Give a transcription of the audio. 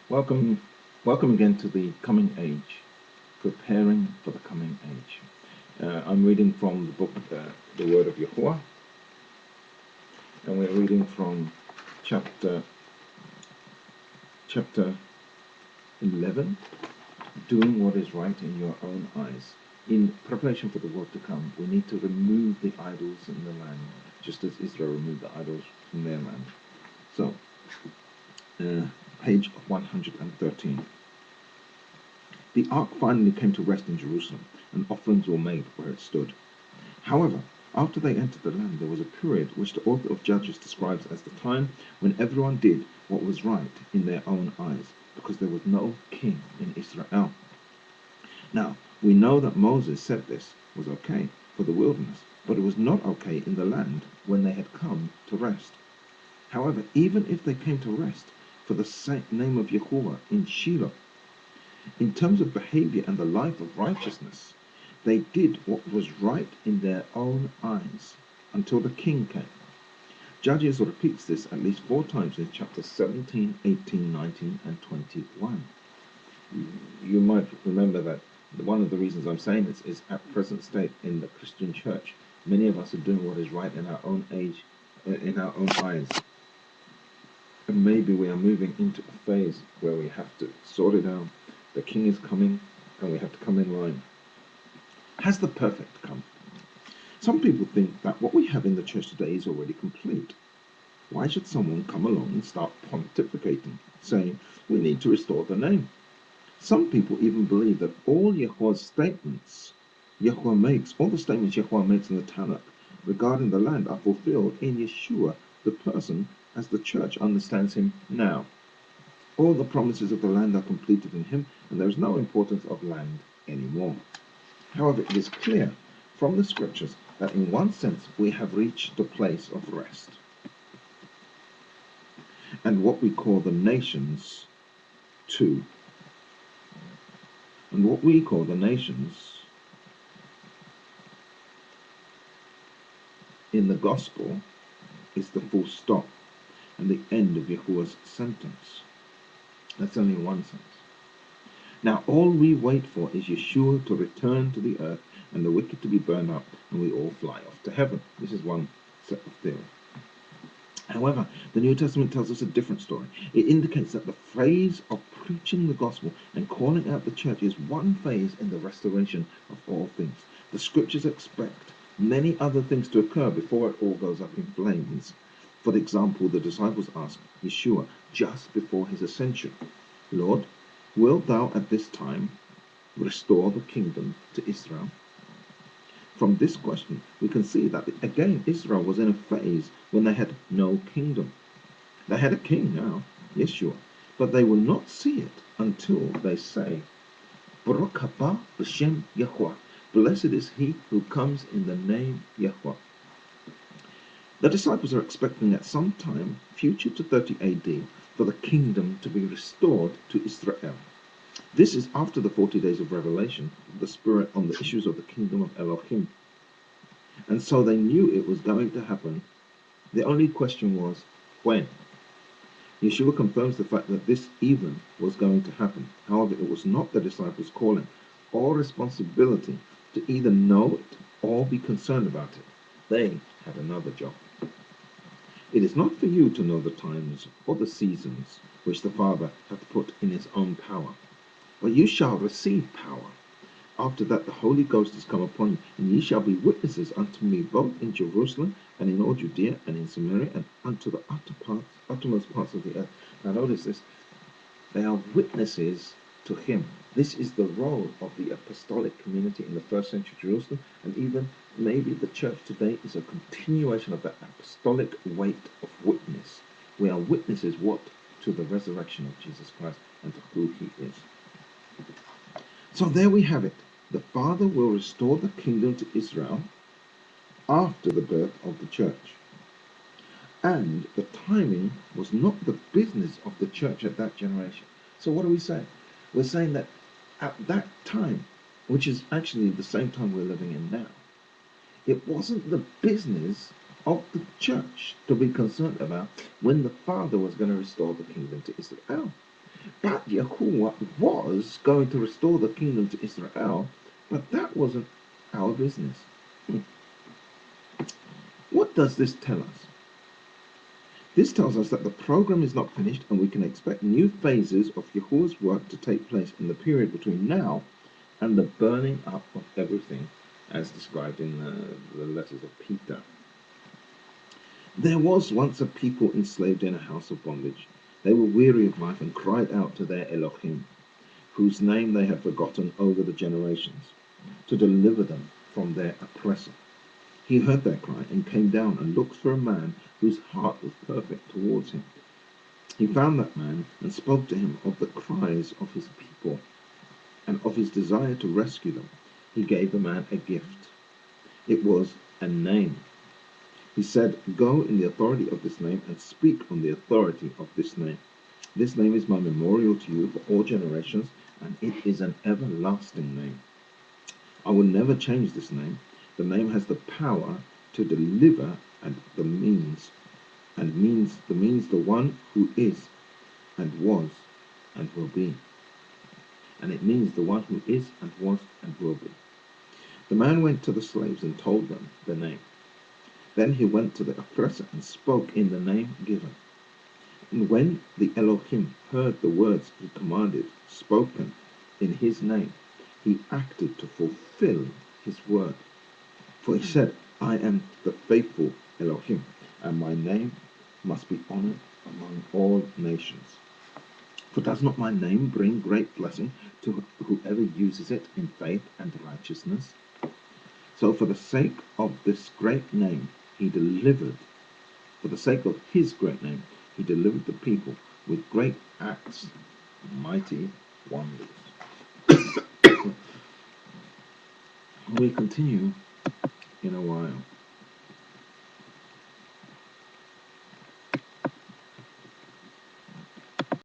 Welcome, welcome again to the coming age, preparing for the coming age. I'm reading from the book, The Word of Yahwah, and we're reading from chapter 11, doing what is right in your own eyes. In preparation for the world to come, we need to remove the idols in the land, just as Israel removed the idols from their land. So, page 113. The ark finally came to rest in Jerusalem, and offerings were made where it stood. However, after they entered the land, there was a period which the author of Judges describes as the time when everyone did what was right in their own eyes, because there was no king in Israel. Now, we know that Moses said this was okay for the wilderness, but it was not okay in the land when they had come to rest. However, even if they came to rest for the name of Yahweh in Shiloh, in terms of behavior and the life of righteousness, they did what was right in their own eyes until the king came. Judges repeats this at least 4 times in chapters 17, 18, 19, and 21. You might remember that one of the reasons I'm saying this is at present state in the Christian church, many of us are doing what is right in our own age, in our own eyes. And maybe we are moving into a phase where we have to sort it out. The king is coming, and we have to come in line. Has the perfect come? Some people think that what we have in the church today is already complete. Why should someone come along and start pontificating, saying we need to restore the name? Some people even believe that all Yahweh's statements Yahweh makes, all the statements Yahweh makes in the Tanakh regarding the land are fulfilled in Yeshua, the person, as the church understands him now. All the promises of the land are completed in him, and there is no importance of land anymore. However, it is clear from the scriptures that in one sense we have reached the place of rest. And what we call the nations too. And what we call the nations in the gospel is the full stop and the end of Yahuwah's sentence. That's only one sense. Now all we wait for is Yeshua to return to the earth and the wicked to be burned up, and we all fly off to heaven. This is one set of theory. However, the New Testament tells us a different story. It indicates that the phase of preaching the gospel and calling out the church is one phase in the restoration of all things. The scriptures expect many other things to occur before it all goes up in flames. For example, the disciples asked Yeshua just before his ascension, Lord, wilt thou at this time restore the kingdom to Israel? From this question, we can see that, again, Israel was in a phase when they had no kingdom. They had a king now, Yeshua, but they will not see it until they say, Baruch haba b'shem Yahweh, blessed is he who comes in the name Yahweh. The disciples are expecting at some time, future to 30 AD, for the kingdom to be restored to Israel. This is after the 40 days of revelation of the Spirit on the issues of the kingdom of Elohim. And so they knew it was going to happen. The only question was, when? Yeshua confirms the fact that this even was going to happen. However, it was not the disciples' calling or responsibility to either know it or be concerned about it. They had another job. It is not for you to know the times or the seasons which the Father hath put in his own power, but you shall receive power. After that the Holy Ghost is come upon you, and ye shall be witnesses unto me both in Jerusalem and in all Judea and in Samaria and unto the uttermost parts of the earth. Now notice this. They are witnesses to him. This is the role of the apostolic community in the first century Jerusalem, and even maybe the church today is a continuation of that apostolic weight of witness. We are witnesses what? To the resurrection of Jesus Christ and to who he is. So there we have it. The Father will restore the kingdom to Israel after the birth of the church. And the timing was not the business of the church at that generation. So what are we saying? We're saying that at that time, which is actually the same time we're living in now, it wasn't the business of the church to be concerned about when the Father was going to restore the kingdom to Israel. But Yahuwah was going to restore the kingdom to Israel, but that wasn't our business. What does this tell us? This tells us that the program is not finished and we can expect new phases of Yahuwah's work to take place in the period between now and the burning up of everything, as described in the letters of Peter. There was once a people enslaved in a house of bondage. They were weary of life and cried out to their Elohim, whose name they had forgotten over the generations, to deliver them from their oppressor. He heard their cry and came down and looked for a man whose heart was perfect towards him. He found that man and spoke to him of the cries of his people and of his desire to rescue them. He gave the man a gift. It was a name. He said, "Go in the authority of this name and speak on the authority of this name. This name is my memorial to you for all generations, and it is an everlasting name. I will never change this name. The name has the power to deliver and means the one who is and was and will be." And it means the one who is and was and will be. The man went to the slaves and told them the name. Then he went to the oppressor and spoke in the name given. And when the Elohim heard the words he commanded, spoken in his name, he acted to fulfill his word. For he said, "I am the faithful Elohim, and my name must be honored among all nations. For does not my name bring great blessing to whoever uses it in faith and righteousness?" So for the sake of this great name, for the sake of his great name, he delivered the people with great acts, mighty wonders. We continue in a while.